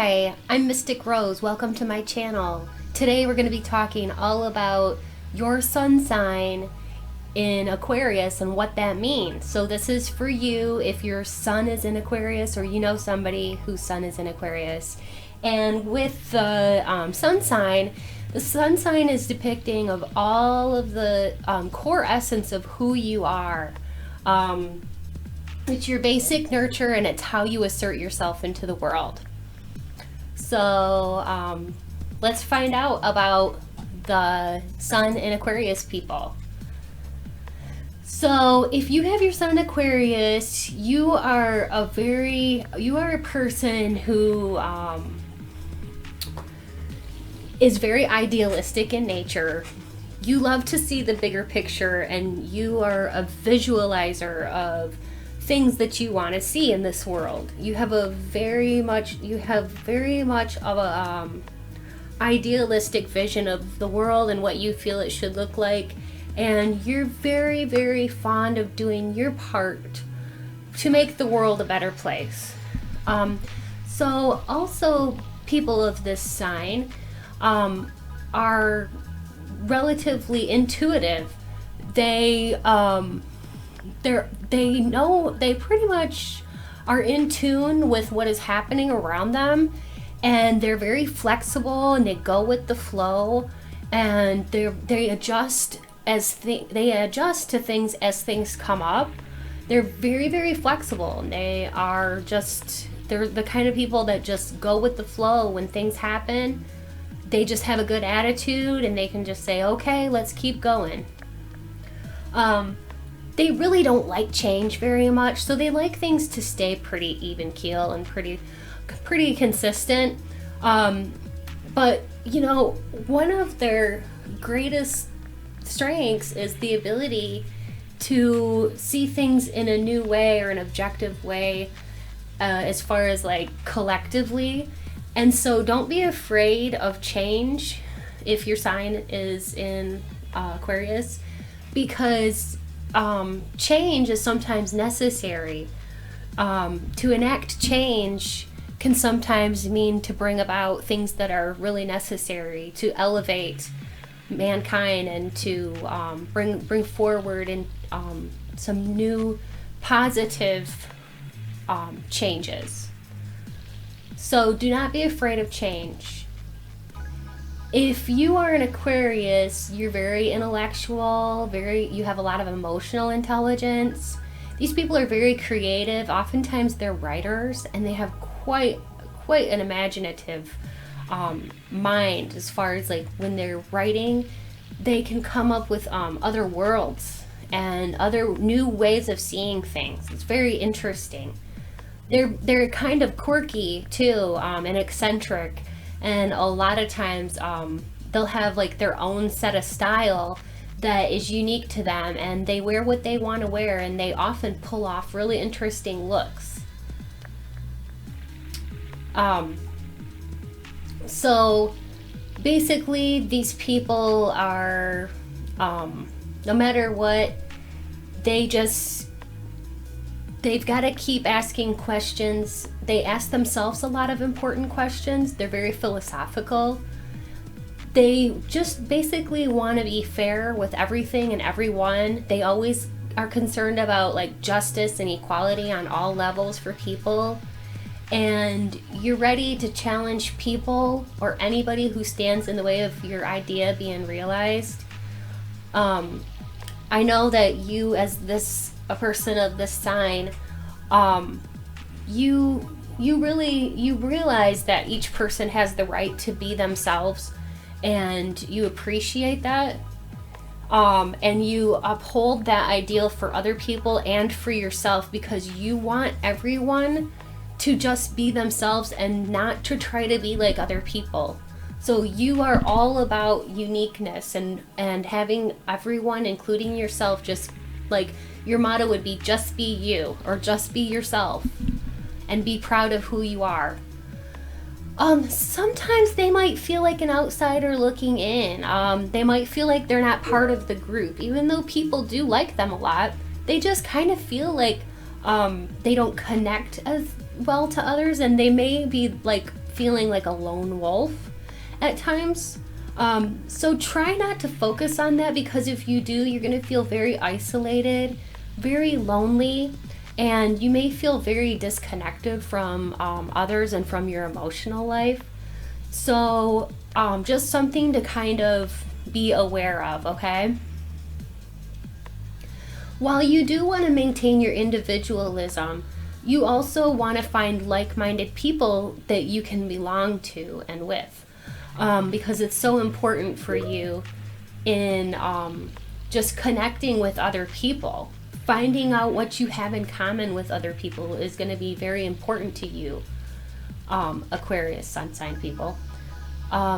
Hi, I'm Mystic Rose. Welcome to my channel. Today we're going to be talking all about your sun sign in Aquarius and what that means. So this is for you if your sun is in Aquarius or you know somebody whose sun is in Aquarius. And with the sun sign is depicting of all of the core essence of who you are. It's your basic nurture and it's how you assert yourself into the world. So let's find out about the Sun and Aquarius people. So if you have your Sun in Aquarius, you are a person who is very idealistic in nature. You love to see the bigger picture and you are a visualizer of things that you want to see in this world. You have very much of a idealistic vision of the world and what you feel it should look like, and you're very, very fond of doing your part to make the world a better place. So also people of this sign are relatively intuitive. They pretty much are in tune with what is happening around them, and they're very flexible and they go with the flow, and they adjust to things as things come up. They're very, very flexible, and they're the kind of people that just go with the flow. When things happen, they just have a good attitude and they can just say, okay, let's keep going. They really don't like change very much, so they like things to stay pretty even keel and pretty consistent. But you know, one of their greatest strengths is the ability to see things in a new way or an objective way, as far as like collectively. And so don't be afraid of change if your sign is in Aquarius, because change is sometimes necessary. To enact change can sometimes mean to bring about things that are really necessary to elevate mankind and to bring forward and some new positive changes. So do not be afraid of change. If you are an Aquarius, you're very intellectual, you have a lot of emotional intelligence. These people are very creative. Oftentimes they're writers, and they have quite an imaginative mind. As far as like when they're writing, they can come up with other worlds and other new ways of seeing things. It's very interesting. They're kind of quirky too, and eccentric. And a lot of times they'll have like their own set of style that is unique to them, and they wear what they want to wear, and they often pull off really interesting looks. So basically these people are, no matter what, they've got to keep asking questions. They ask themselves a lot of important questions. They're very philosophical. They just basically want to be fair with everything and everyone. They always are concerned about like justice and equality on all levels for people. And you're ready to challenge people or anybody who stands in the way of your idea being realized. I know that you, as a person of this sign, you realize that each person has the right to be themselves, and you appreciate that, and you uphold that ideal for other people and for yourself, because you want everyone to just be themselves and not to try to be like other people. So you are all about uniqueness and having everyone, including yourself, just like your motto would be just be you, or just be yourself and be proud of who you are. Sometimes they might feel like an outsider looking in. They might feel like they're not part of the group, even though people do like them a lot. They just kind of feel like they don't connect as well to others, and they may be like feeling like a lone wolf at times. So try not to focus on that, because if you do, you're going to feel very isolated, very lonely, and you may feel very disconnected from others and from your emotional life. So just something to kind of be aware of, okay? While you do want to maintain your individualism, you also want to find like-minded people that you can belong to and with. Because it's so important for you in just connecting with other people. Finding out what you have in common with other people is going to be very important to you, Aquarius sun sign people.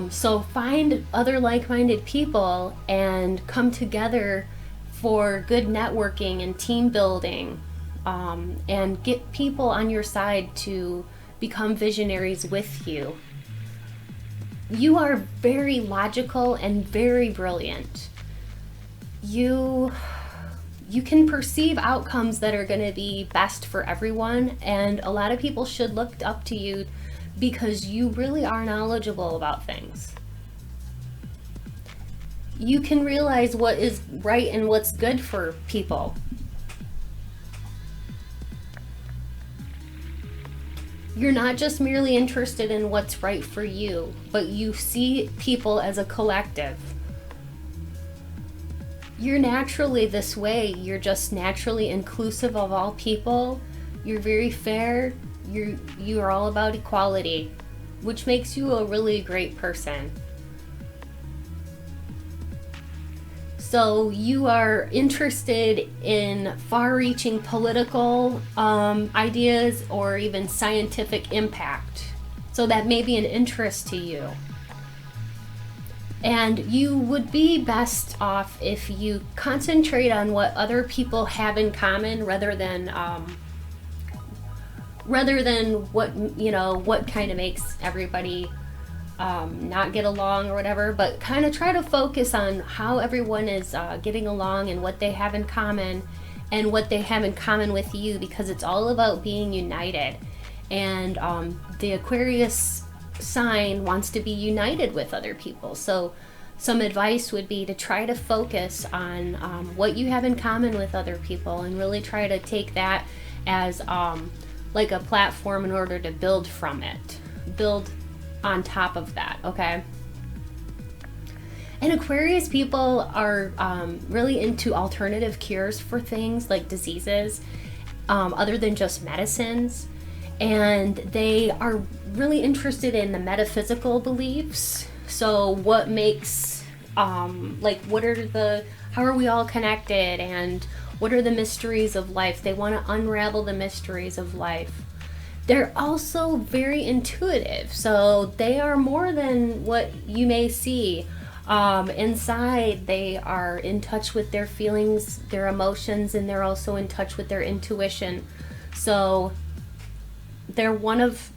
So find other like-minded people and come together for good networking and team building, and get people on your side to become visionaries with you. You are very logical and very brilliant. You can perceive outcomes that are going to be best for everyone, and a lot of people should look up to you because you really are knowledgeable about things. You can realize what is right and what's good for people. You're not just merely interested in what's right for you, but you see people as a collective. You're naturally this way. You're just naturally inclusive of all people. You're very fair. You are all about equality, which makes you a really great person. So you are interested in far-reaching political ideas or even scientific impact. So that may be an interest to you. And you would be best off if you concentrate on what other people have in common rather than what kind of makes everybody not get along or whatever, but kind of try to focus on how everyone is getting along and what they have in common and what they have in common with you, because it's all about being united. And the Aquarius sign wants to be united with other people. So some advice would be to try to focus on what you have in common with other people and really try to take that as like a platform in order to build from it. Build on top of that, okay? And Aquarius people are really into alternative cures for things like diseases, other than just medicines. And they are really interested in the metaphysical beliefs. So what makes, how are we all connected, and what are the mysteries of life? They want to unravel the mysteries of life. They're also very intuitive, so they are more than what you may see. Inside, they are in touch with their feelings, their emotions, and they're also in touch with their intuition. So they're one of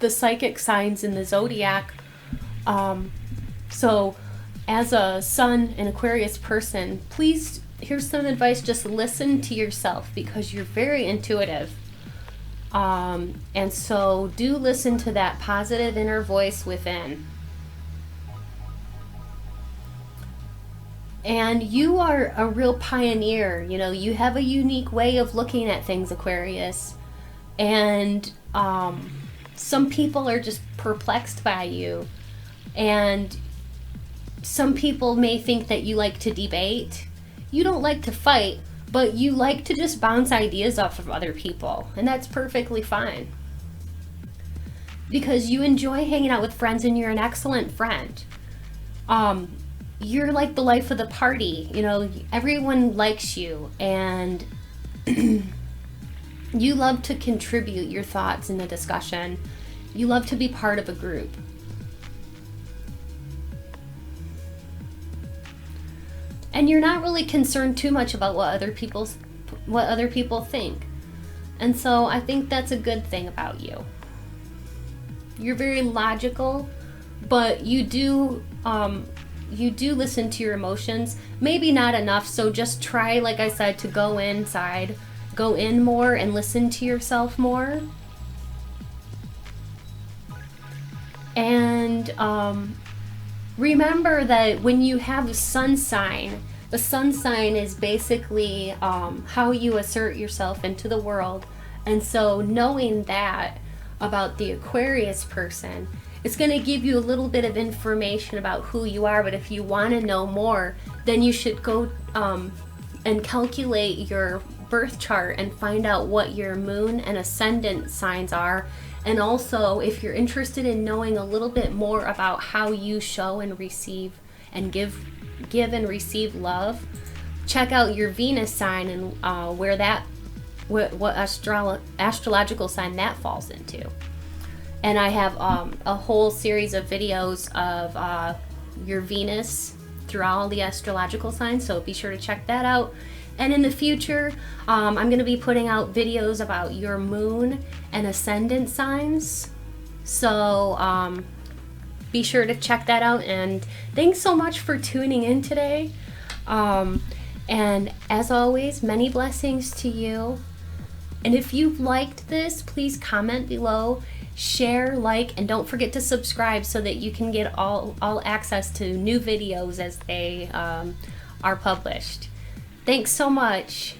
the psychic signs in the zodiac. So as a Sun and Aquarius person, please, here's some advice, just listen to yourself because you're very intuitive. And so do listen to that positive inner voice within. And you are a real pioneer. You know, you have a unique way of looking at things, Aquarius. And some people are just perplexed by you. And some people may think that you like to debate. You don't like to fight, but you like to just bounce ideas off of other people. And that's perfectly fine. Because you enjoy hanging out with friends and you're an excellent friend. You're like the life of the party. You know, everyone likes you, and you love to contribute your thoughts in the discussion. You love to be part of a group. And you're not really concerned too much about what other people think. And so I think that's a good thing about you. You're very logical, but you do listen to your emotions. Maybe not enough, so just try, like I said, to go inside, go in more and listen to yourself more. And remember that when you have a sun sign, the sun sign is basically how you assert yourself into the world. And so knowing that about the Aquarius person, it's going to give you a little bit of information about who you are. But if you want to know more, then you should go and calculate your birth chart and find out what your moon and ascendant signs are. And also, if you're interested in knowing a little bit more about how you show and receive and give and receive love, check out your Venus sign and what astrological sign that falls into. And I have a whole series of videos of your Venus through all the astrological signs, so be sure to check that out. And in the future, I'm going to be putting out videos about your moon and ascendant signs. So be sure to check that out. And thanks so much for tuning in today. And as always, many blessings to you. And if you liked this, please comment below, share, like, and don't forget to subscribe so that you can get all access to new videos as they are published. Thanks so much.